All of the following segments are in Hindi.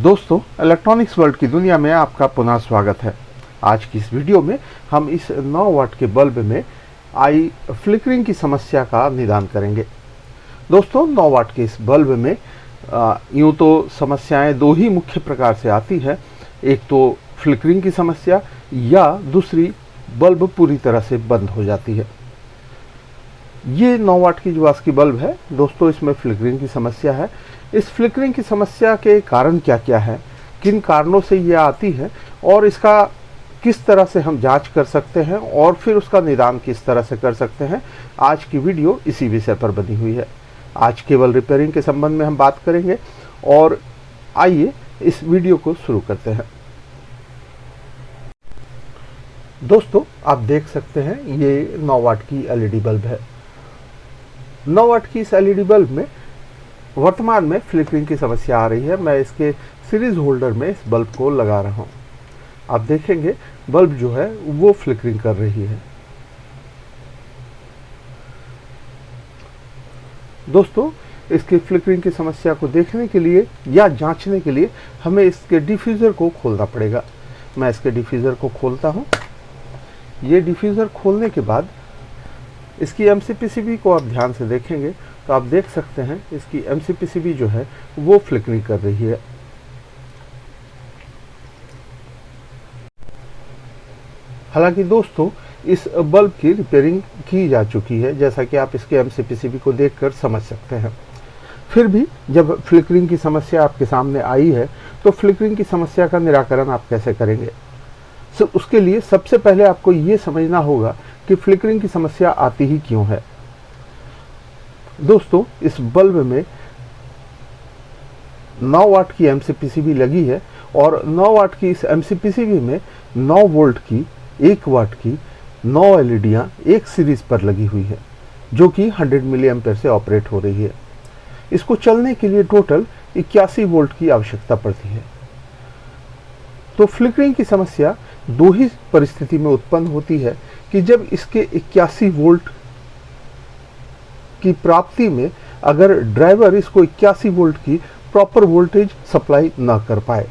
दोस्तों, इलेक्ट्रॉनिक्स वर्ल्ड की दुनिया में आपका पुनः स्वागत है। आज की इस वीडियो में हम इस 9 वाट के बल्ब में आई फ्लिकरिंग की समस्या का निदान करेंगे। दोस्तों, 9 वाट के इस बल्ब में यूँ तो समस्याएं दो ही मुख्य प्रकार से आती है। एक तो फ्लिकरिंग की समस्या या दूसरी बल्ब पूरी तरह से बंद हो जाती है। ये 9 वाट की जो आज की बल्ब है दोस्तों, इसमें फ्लिकरिंग की समस्या है। इस फ्लिकरिंग की समस्या के कारण क्या क्या है, किन कारणों से ये आती है और इसका किस तरह से हम जांच कर सकते हैं और फिर उसका निदान किस तरह से कर सकते हैं, आज की वीडियो इसी विषय पर बनी हुई है। आज केवल रिपेयरिंग के संबंध में हम बात करेंगे और आइए इस वीडियो को शुरू करते हैं। दोस्तों, आप देख सकते हैं ये 9 वाट की एलईडी बल्ब है। 9 वाट की इस एलईडी बल्ब में वर्तमान में फ्लिकरिंग की समस्या आ रही है। मैं इसके सीरीज होल्डर में इस बल्ब को लगा रहा हूं। आप देखेंगे बल्ब जो है वो फ्लिकरिंग कर रही है। दोस्तों, इसकी फ्लिकरिंग की समस्या को देखने के लिए या जांचने के लिए हमें इसके डिफ्यूज़र को खोलना पड़ेगा। मैं इसके डिफ्यूज़र को खोलता हूं। ये डिफ्यूज़र खोलने के बाद इसकी एमसीपीसीबी को आप ध्यान से देखेंगे तो आप देख सकते हैं इसकी एमसीपीसीबी जो है वो फ्लिकरिंग कर रही है। हालांकि दोस्तों, इस बल्ब की रिपेयरिंग की जा चुकी है, जैसा कि आप इसके एमसीपीसीबी को देखकर समझ सकते हैं। फिर भी जब फ्लिकरिंग की समस्या आपके सामने आई है तो फ्लिकरिंग की समस्या का निराकरण आप कैसे करेंगे? उसके लिए सबसे पहले आपको ये समझना होगा कि फ्लिकरिंग की समस्या आती ही क्यों है। दोस्तों, इस बल्ब में 9 वाट की एमसीपीसीबी लगी है और 9 वाट की इस एमसीपीसीबी में 9 वोल्ट की 1 वाट की 9 एलईडियां एक सीरीज पर लगी हुई है, जो कि 100 मिली एम्पेयर से ऑपरेट हो रही है। इसको चलने के लिए टोटल 81 वोल्ट की आवश्यकता पड़ती है। तो फ्लिकरिंग की समस्या दो ही परिस्थिति में उत्पन्न होती है कि जब इसके 81 वोल्ट की प्राप्ति में अगर ड्राइवर इसको 81 वोल्ट की प्रॉपर वोल्टेज सप्लाई ना कर पाए।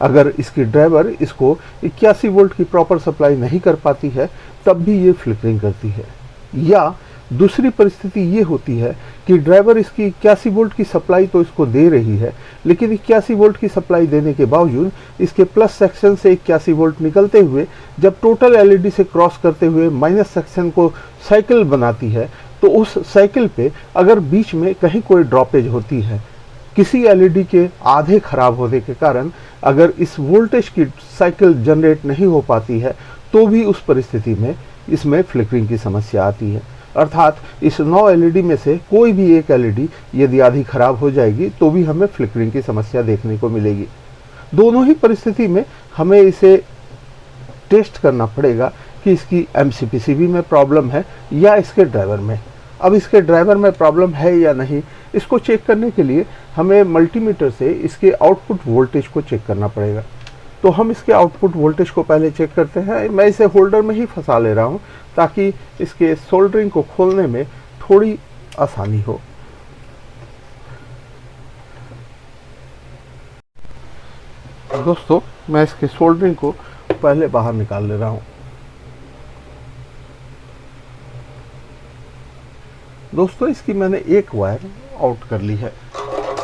अगर इसकी ड्राइवर इसको 81 वोल्ट की प्रॉपर सप्लाई नहीं कर पाती है तब भी ये फ्लिकरिंग करती है। या दूसरी परिस्थिति ये होती है कि ड्राइवर इसकी 81 वोल्ट की सप्लाई तो इसको दे रही है, लेकिन 81 वोल्ट की सप्लाई देने के बावजूद इसके प्लस सेक्शन से 81 वोल्ट निकलते हुए जब टोटल एलईडी से क्रॉस करते हुए माइनस सेक्शन को साइकिल बनाती है तो उस साइकिल पे अगर बीच में कहीं कोई ड्रॉपेज होती है, किसी एलईडी के आधे खराब होने के कारण अगर इस वोल्टेज की साइकिल जनरेट नहीं हो पाती है तो भी उस परिस्थिति में इसमें फ्लिकरिंग की समस्या आती है। अर्थात इस 9 एलईडी में से कोई भी एक एलईडी यदि आधी खराब हो जाएगी तो भी हमें फ्लिकरिंग की समस्या देखने को मिलेगी। दोनों ही परिस्थिति में हमें इसे टेस्ट करना पड़ेगा कि इसकी एमसीपीसीबी में प्रॉब्लम है या इसके ड्राइवर में। अब इसके ड्राइवर में प्रॉब्लम है या नहीं, इसको चेक करने के लिए हमें मल्टीमीटर से इसके आउटपुट वोल्टेज को चेक करना पड़ेगा। तो हम इसके आउटपुट वोल्टेज को पहले चेक करते हैं। मैं इसे होल्डर में ही फंसा ले रहा हूं ताकि इसके सोल्डरिंग को खोलने में थोड़ी आसानी हो। दोस्तों, मैं इसके सोल्डरिंग को पहले बाहर निकाल ले रहा हूं। दोस्तों, इसकी मैंने एक वायर आउट कर ली है।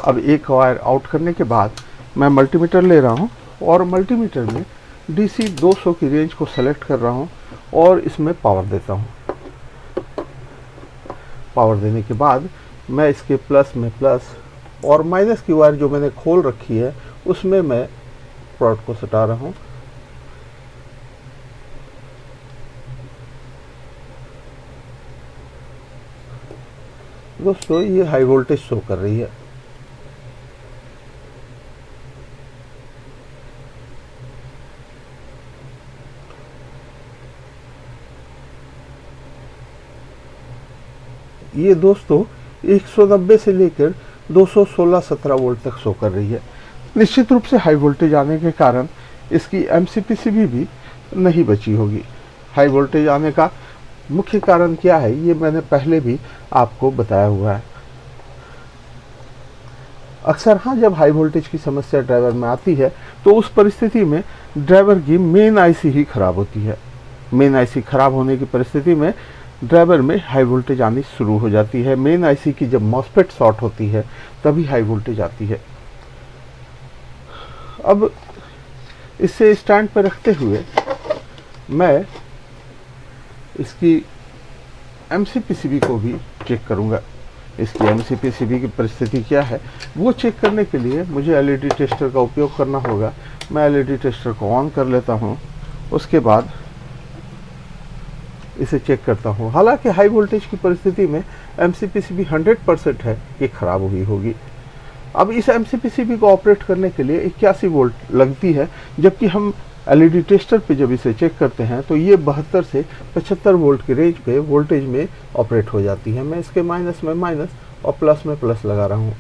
अब एक वायर आउट करने के बाद मैं मल्टीमीटर ले रहा हूं और मल्टीमीटर में DC 200 की रेंज को सेलेक्ट कर रहा हूं और इसमें पावर देता हूं। पावर देने के बाद मैं इसके प्लस में प्लस और माइनस की वायर जो मैंने खोल रखी है उसमें मैं प्रोडक्ट को सटा रहा हूं। दोस्तों, ये हाई वोल्टेज शो कर रही है। ये दोस्तों 190 से लेकर 216-17 वोल्ट तक शो कर रही है। निश्चित रूप से हाई वोल्टेज आने के कारण इसकी एमसीपीसीबी भी नहीं बची होगी। हाई वोल्टेज आने का मुख्य कारण क्या है ये मैंने पहले भी आपको बताया हुआ है। अक्सर हाँ, जब हाई वोल्टेज की समस्या ड्राइवर में आती है तो उस परिस्थिति में ड्राइवर की मेन आईसी ही खराब होती है। मेन आईसी खराब होने की परिस्थिति में ड्राइवर में हाई वोल्टेज आनी शुरू हो जाती है। मेन आईसी की जब मॉसफेट शॉर्ट होती है तभी हाई वोल्टेज आती है। अब इसे स्टैंड पर रखते हुए मैं इसकी एमसीपीसीबी को भी चेक करूंगा। इसकी एमसीपीसीबी की परिस्थिति क्या है वो चेक करने के लिए मुझे एलईडी टेस्टर का उपयोग करना होगा। मैं एलईडी टेस्टर को ऑन कर लेता हूं, उसके बाद इसे चेक करता हूं। हालांकि हाई वोल्टेज की परिस्थिति में एमसीपीसीबी 100% है कि खराब हुई होगी। अब इस एमसीपीसीबी को ऑपरेट करने के लिए 81 वोल्ट लगती है, जबकि हम एलईडी टेस्टर पे जब इसे चेक करते हैं तो ये 72 से 75 वोल्ट की रेंज पे वोल्टेज में ऑपरेट हो जाती है। मैं इसके माइनस में माइनस और प्लस में प्लस लगा रहा हूँ।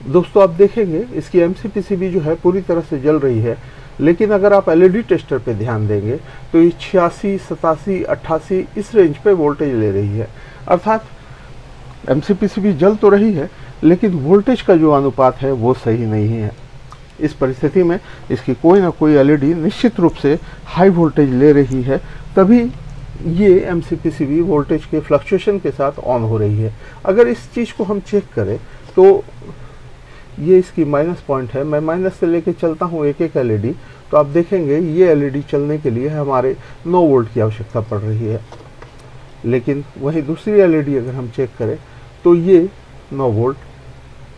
दोस्तों आप देखेंगे इसकी एमसीपीसीबी जो है पूरी तरह से जल रही है, लेकिन अगर आप एलईडी टेस्टर पे ध्यान देंगे तो ये 86, 87, 88 इस रेंज पे वोल्टेज ले रही है। अर्थात एमसीपीसीबी जल तो रही है लेकिन वोल्टेज का जो अनुपात है वो सही नहीं है। इस परिस्थिति में इसकी कोई ना कोई एलईडी निश्चित रूप से हाई वोल्टेज ले रही है, तभी ये एमसीपीसीबी वोल्टेज के फ्लक्चुएशन के साथ ऑन हो रही है। अगर इस चीज़ को हम चेक करें तो ये इसकी माइनस पॉइंट है। मैं माइनस से लेके चलता हूँ एक एक एलईडी, तो आप देखेंगे ये एलईडी चलने के लिए हमारे 9 वोल्ट की आवश्यकता पड़ रही है। लेकिन वहीं दूसरी एलईडी अगर हम चेक करें तो ये 9 वोल्ट,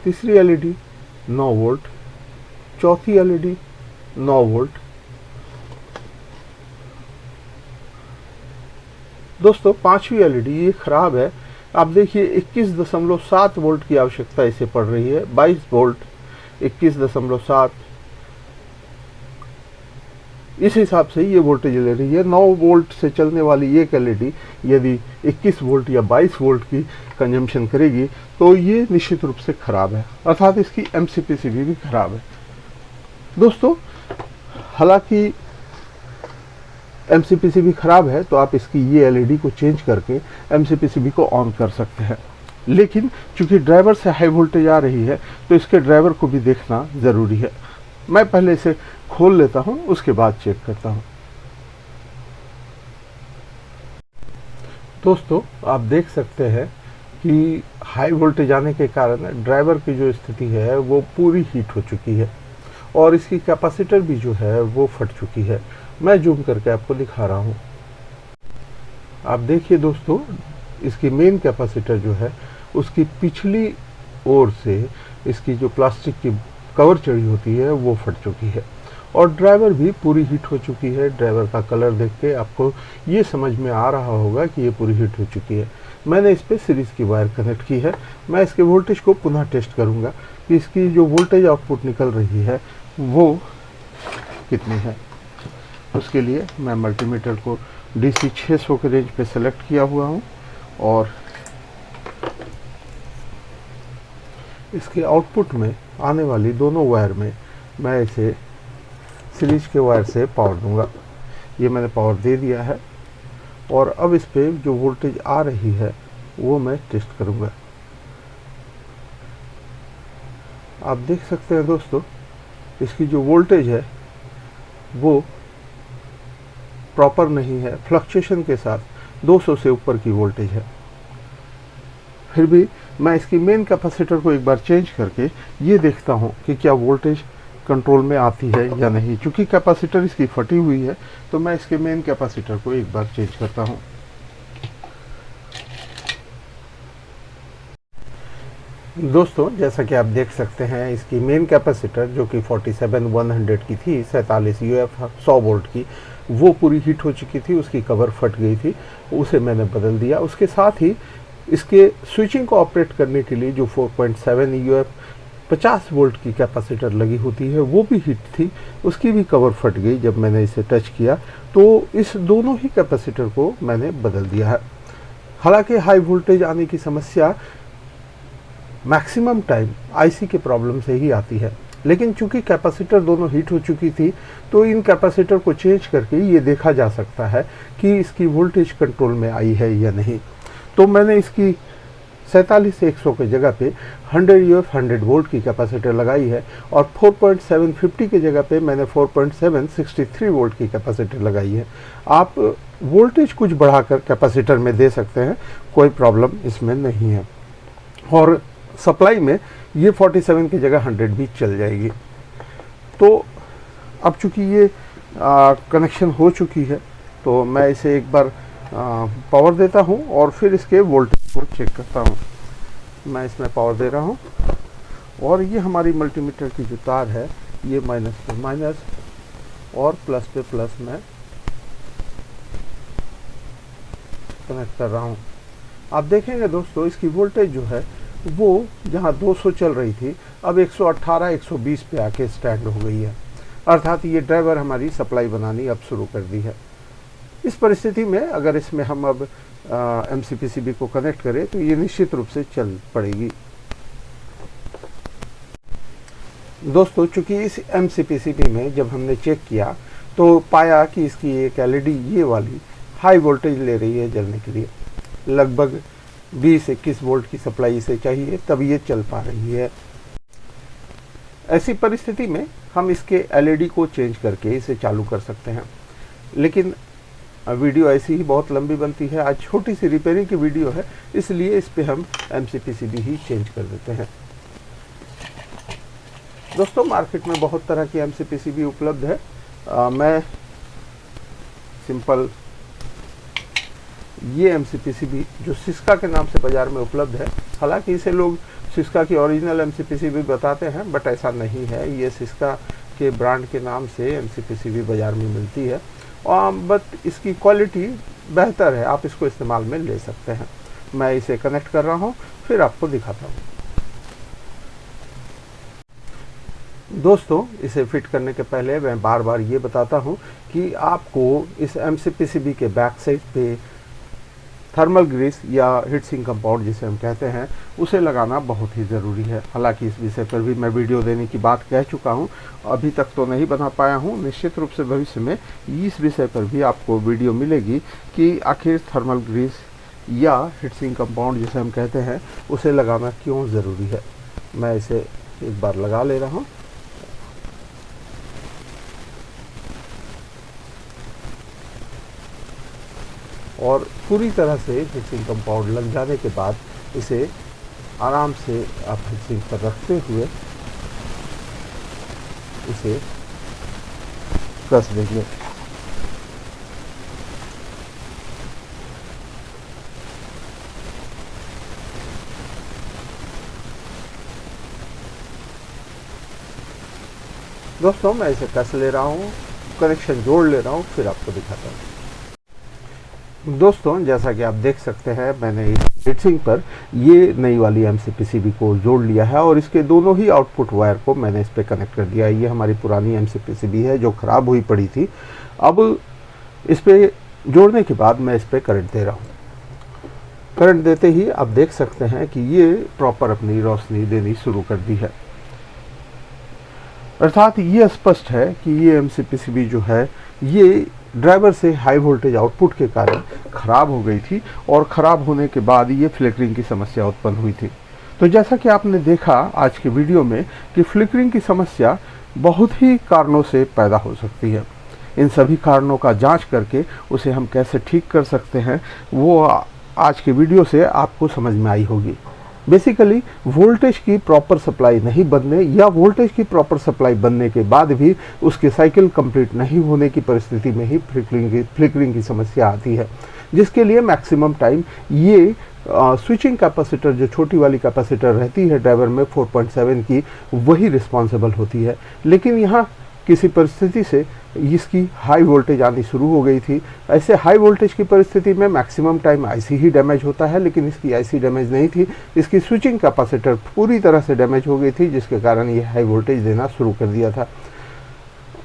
तीसरी एलईडी 9 वोल्ट, चौथी एलईडी 9 वोल्ट। दोस्तों पांचवी एलईडी ये खराब है। आप देखिए 21.7 वोल्ट की आवश्यकता इसे पड़ रही है। 22 वोल्ट, 21.7, इस हिसाब से ये वोल्टेज ले रही है। 9 वोल्ट से चलने वाली एक एलईडी यदि 21 वोल्ट या 22 वोल्ट की कंजम्पशन करेगी तो ये निश्चित रूप से खराब है, अर्थात इसकी एमसीपीसीबी भी खराब है। दोस्तों हालांकि एमसीपीसीबी खराब है तो आप इसकी ये एलईडी को चेंज करके एमसीपीसीबी को ऑन कर सकते हैं, लेकिन चूंकि ड्राइवर से हाई वोल्टेज आ रही है तो इसके ड्राइवर को भी देखना ज़रूरी है। मैं पहले इसे खोल लेता हूं, उसके बाद चेक करता हूं। दोस्तों आप देख सकते हैं कि हाई वोल्टेज आने के कारण ड्राइवर की जो स्थिति है वो पूरी हीट हो चुकी है और इसकी कैपेसिटर भी जो है वो फट चुकी है। मैं जूम करके आपको दिखा रहा हूं। आप देखिए दोस्तों, इसकी मेन कैपेसिटर जो है उसकी पिछली ओर से इसकी जो प्लास्टिक की कवर चढ़ी होती है वो फट चुकी है और ड्राइवर भी पूरी हीट हो चुकी है। ड्राइवर का कलर देख के आपको ये समझ में आ रहा होगा कि ये पूरी हीट हो चुकी है। मैंने इस पर सीरीज की वायर कनेक्ट की है। मैं इसके वोल्टेज को पुनः टेस्ट करूंगा कि इसकी जो वोल्टेज आउटपुट निकल रही है वो कितनी है। उसके लिए मैं मल्टीमीटर को DC 600 के रेंज पे सेलेक्ट किया हुआ हूँ और इसके आउटपुट में आने वाली दोनों वायर में मैं इसे सीरीज के वायर से पावर दूंगा। ये मैंने पावर दे दिया है और अब इस पे जो वोल्टेज आ रही है वो मैं टेस्ट करूंगा। आप देख सकते हैं दोस्तों, इसकी जो वोल्टेज है वो प्रॉपर नहीं है, फ्लक्चुएशन के साथ 200 से ऊपर की वोल्टेज है। फिर भी मैं इसकी मेन कैपेसिटर को एक बार चेंज करके ये देखता हूँ कि क्या वोल्टेज कंट्रोल में आती है या नहीं। चूंकि कैपेसिटर इसकी फटी हुई है तो मैं इसके मेन कैपेसिटर को एक बार चेंज करता हूँ। दोस्तों जैसा कि आप देख सकते हैं, इसकी मेन कैपेसिटर जो कि 47-100 की थी, 47 UF 100 वोल्ट की, वो पूरी हीट हो चुकी थी, उसकी कवर फट गई थी, उसे मैंने बदल दिया। उसके साथ ही इसके स्विचिंग को ऑपरेट करने के लिए जो 4.7 UF 50 वोल्ट की कैपेसिटर लगी होती है वो भी हीट थी, उसकी भी कवर फट गई जब मैंने इसे टच किया। तो इस दोनों ही कैपेसिटर को मैंने बदल दिया है। हालांकि हाई वोल्टेज आने की समस्या मैक्सिमम टाइम आईसी के प्रॉब्लम से ही आती है, लेकिन चूंकि कैपेसिटर दोनों हीट हो चुकी थी तो इन कैपेसिटर को चेंज करके ये देखा जा सकता है कि इसकी वोल्टेज कंट्रोल में आई है या नहीं। तो मैंने इसकी 47 से 100 की जगह पे 100 यूएफ 100 वोल्ट की कैपेसिटर लगाई है और 4.750 की जगह पे मैंने 4.763 वोल्ट की कैपेसिटर लगाई है। आप वोल्टेज कुछ बढ़ाकर कैपेसिटर में दे सकते हैं, कोई प्रॉब्लम इसमें नहीं है। और सप्लाई में ये 47 की जगह 100 भी चल जाएगी। तो अब चूंकि ये कनेक्शन हो चुकी है तो मैं इसे एक बार पावर देता हूँ और फिर इसके वोल्टेज को चेक करता हूँ। मैं इसमें पावर दे रहा हूँ और ये हमारी मल्टीमीटर की जो तार है ये माइनस पे माइनस और प्लस पे प्लस में कनेक्ट कर रहा हूँ। आप देखेंगे दोस्तों इसकी वोल्टेज जो है वो जहाँ 200 चल रही थी अब 118 120 पे आके स्टैंड हो गई है, अर्थात ये ड्राइवर हमारी सप्लाई बनानी अब शुरू कर दी है। इस परिस्थिति में अगर इसमें हम अब MCPCB को कनेक्ट करें तो ये निश्चित रूप से चल पड़ेगी। दोस्तों चूंकि इस MCPCB में जब हमने चेक किया तो पाया कि इसकी एक LED ये वाली हाई वोल्टेज ले रही है जलने के लिए, लगभग 20-21 वोल्ट की सप्लाई इसे चाहिए तब ये चल पा रही है। ऐसी परिस्थिति में हम इसके LED को चेंज करके इसे चालू कर सकते हैं, लेकिन वीडियो ऐसी ही बहुत लंबी बनती है। आज छोटी सी रिपेयरिंग की वीडियो है इसलिए इस पे हम MCPCB ही चेंज कर देते हैं। दोस्तों मार्केट में बहुत तरह की MCPCB उपलब्ध है। मैं सिंपल ये MCPCB जो सिस्का के नाम से बाज़ार में उपलब्ध है, हालांकि इसे लोग सिस्का की ओरिजिनल MCPCB बताते हैं बट ऐसा नहीं है। ये सिस्का के ब्रांड के नाम से MCPCB बाज़ार में मिलती है बट इसकी क्वालिटी बेहतर है, आप इसको इस्तेमाल में ले सकते हैं। मैं इसे कनेक्ट कर रहा हूँ फिर आपको दिखाता हूँ। दोस्तों इसे फिट करने के पहले मैं बार बार ये बताता हूँ कि आपको इस MCPCB के बैक साइड पे थर्मल ग्रीस या हीट सिंक कंपाउंड जिसे हम कहते हैं उसे लगाना बहुत ही ज़रूरी है। हालांकि इस विषय पर भी मैं वीडियो देने की बात कह चुका हूं, अभी तक तो नहीं बना पाया हूं। निश्चित रूप से भविष्य में इस विषय पर भी आपको वीडियो मिलेगी कि आखिर थर्मल ग्रीस या हीट सिंक कंपाउंड जिसे हम कहते हैं उसे लगाना क्यों ज़रूरी है। मैं इसे एक बार लगा ले रहा हूँ। और पूरी तरह से हीट सिंक कंपाउंड लग जाने के बाद इसे आराम से आप हीट सिंक पर रखते हुए इसे कस देंगे। दोस्तों मैं इसे कस ले रहा हूँ, कनेक्शन जोड़ ले रहा हूँ, फिर आपको दिखाता हूँ। दोस्तों जैसा कि आप देख सकते हैं मैंने इस हीट सिंक पर ये नई वाली MCPCB को जोड़ लिया है और इसके दोनों ही आउटपुट वायर को मैंने इस पर कनेक्ट कर दिया है। ये हमारी पुरानी MCPCB है जो ख़राब हुई पड़ी थी। अब इस पर जोड़ने के बाद मैं इस पर करंट दे रहा हूँ। करंट देते ही आप देख सकते हैं कि ये प्रॉपर अपनी रोशनी देनी शुरू कर दी है, अर्थात ये स्पष्ट है कि ये MCPCB जो है ये ड्राइवर से हाई वोल्टेज आउटपुट के कारण ख़राब हो गई थी और ख़राब होने के बाद ये फ्लिकरिंग की समस्या उत्पन्न हुई थी। तो जैसा कि आपने देखा आज के वीडियो में कि फ्लिकरिंग की समस्या बहुत ही कारणों से पैदा हो सकती है। इन सभी कारणों का जांच करके उसे हम कैसे ठीक कर सकते हैं वो आज के वीडियो से आपको समझ में आई होगी। बेसिकली वोल्टेज की प्रॉपर सप्लाई नहीं बनने या वोल्टेज की प्रॉपर सप्लाई बनने के बाद भी उसके साइकिल कंप्लीट नहीं होने की परिस्थिति में ही फ्लिकरिंग की समस्या आती है, जिसके लिए मैक्सिमम टाइम ये स्विचिंग कैपेसिटर जो छोटी वाली कैपेसिटर रहती है ड्राइवर में 4.7 की वही रिस्पॉन्सिबल होती है। लेकिन यहाँ किसी परिस्थिति से इसकी हाई वोल्टेज आनी शुरू हो गई थी। ऐसे हाई वोल्टेज की परिस्थिति में मैक्सिमम टाइम आईसी ही डैमेज होता है, लेकिन इसकी आईसी डैमेज नहीं थी, इसकी स्विचिंग कैपेसिटर पूरी तरह से डैमेज हो गई थी, जिसके कारण ये हाई वोल्टेज देना शुरू कर दिया था।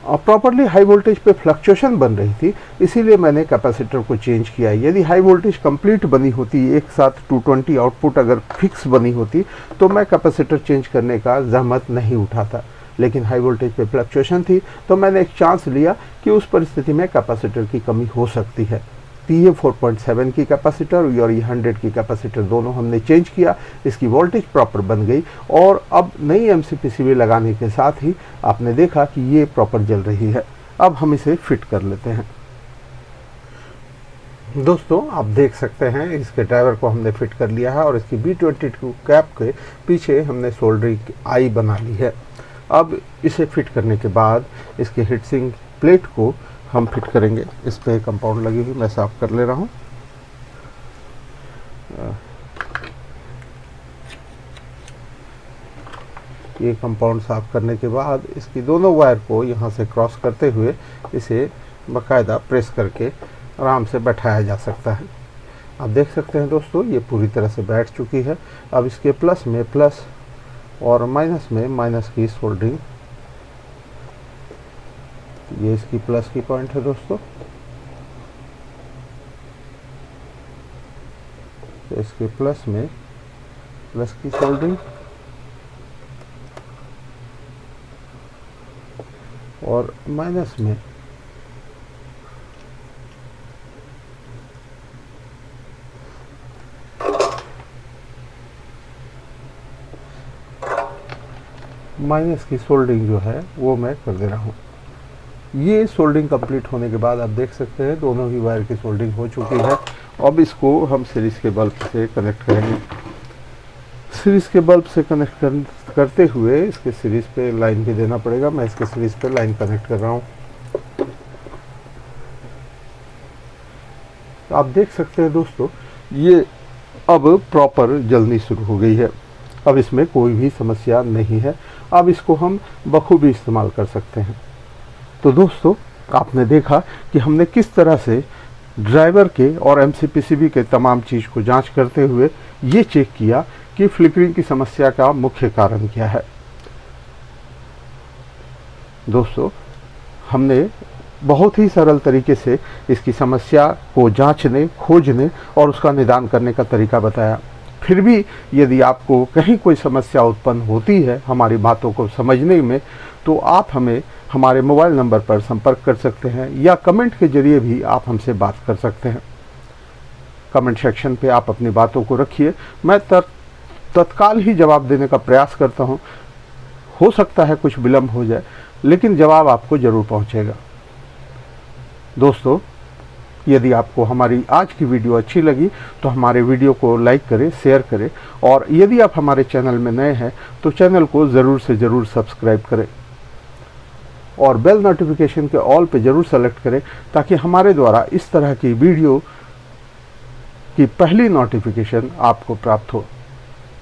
प्रॉपरली हाई वोल्टेज पे फ्लक्चुएशन बन रही थी, इसीलिए मैंने कैपेसिटर को चेंज किया। यदि हाई वोल्टेज कंप्लीट बनी होती, एक साथ 220 आउटपुट अगर फिक्स बनी होती तो मैं कैपेसिटर चेंज करने का जहमत नहीं उठाता, लेकिन हाई वोल्टेज पे फ्लक्चुएशन थी तो मैंने एक चांस लिया कि उस परिस्थिति में कैपेसिटर की कमी हो सकती है। ये 4.7 की कैपेसिटर और ये 100 की कैपेसिटर दोनों हमने चेंज किया, इसकी वोल्टेज प्रॉपर बन गई और अब नई MCPCB लगाने के साथ ही आपने देखा कि ये प्रॉपर जल रही है। अब हम इसे फिट कर लेते हैं। दोस्तों आप देख सकते हैं इसके ड्राइवर को हमने फिट कर लिया है और इसकी B22 कैप के पीछे हमने सोल्डरिंग आई बना ली है। अब इसे फिट करने के बाद इसके हीटसिंक प्लेट को हम फिट करेंगे। इस पे कंपाउंड लगी हुई मैं साफ कर ले रहा हूँ। ये कंपाउंड साफ करने के बाद इसकी दोनों वायर को यहाँ से क्रॉस करते हुए इसे बाकायदा प्रेस करके आराम से बैठाया जा सकता है। आप देख सकते हैं दोस्तों ये पूरी तरह से बैठ चुकी है। अब इसके प्लस में प्लस और माइनस में माइनस की सोल्डरिंग, ये इसकी प्लस की पॉइंट है दोस्तों। तो इसके प्लस में प्लस की सोल्डरिंग और माइनस में माइनस की सोल्डरिंग जो है वो मैं कर दे रहा हूँ। ये सोल्डरिंग कंप्लीट होने के बाद आप देख सकते हैं दोनों ही वायर की सोल्डरिंग हो चुकी है। अब इसको हम सीरीज के बल्ब से कनेक्ट करेंगे। सीरीज के बल्ब से कनेक्ट करते हुए इसके सीरीज पे लाइन भी देना पड़ेगा। मैं इसके सीरीज पे लाइन कनेक्ट कर रहा हूँ। आप देख सकते हैं दोस्तों ये अब प्रॉपर जलनी शुरू हो गई है। अब इसमें कोई भी समस्या नहीं है। अब इसको हम बखूबी इस्तेमाल कर सकते हैं। तो दोस्तों आपने देखा कि हमने किस तरह से ड्राइवर के और MCPCB के तमाम चीज़ को जांच करते हुए ये चेक किया कि फ्लिकरिंग की समस्या का मुख्य कारण क्या है। दोस्तों हमने बहुत ही सरल तरीके से इसकी समस्या को जांचने, खोजने और उसका निदान करने का तरीका बताया। फिर भी यदि आपको कहीं कोई समस्या उत्पन्न होती है हमारी बातों को समझने में, तो आप हमें हमारे मोबाइल नंबर पर संपर्क कर सकते हैं या कमेंट के जरिए भी आप हमसे बात कर सकते हैं। कमेंट सेक्शन पे आप अपनी बातों को रखिए, मैं तत्काल ही जवाब देने का प्रयास करता हूं। हो सकता है कुछ विलम्ब हो जाए, लेकिन जवाब आपको ज़रूर पहुंचेगा। दोस्तों यदि आपको हमारी आज की वीडियो अच्छी लगी तो हमारे वीडियो को लाइक करें, शेयर करें और यदि आप हमारे चैनल में नए हैं तो चैनल को ज़रूर से ज़रूर सब्सक्राइब करें और बेल नोटिफिकेशन के ऑल पे ज़रूर सेलेक्ट करें ताकि हमारे द्वारा इस तरह की वीडियो की पहली नोटिफिकेशन आपको प्राप्त हो।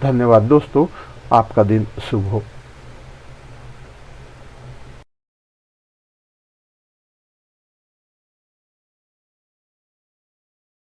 धन्यवाद दोस्तों, आपका दिन शुभ हो।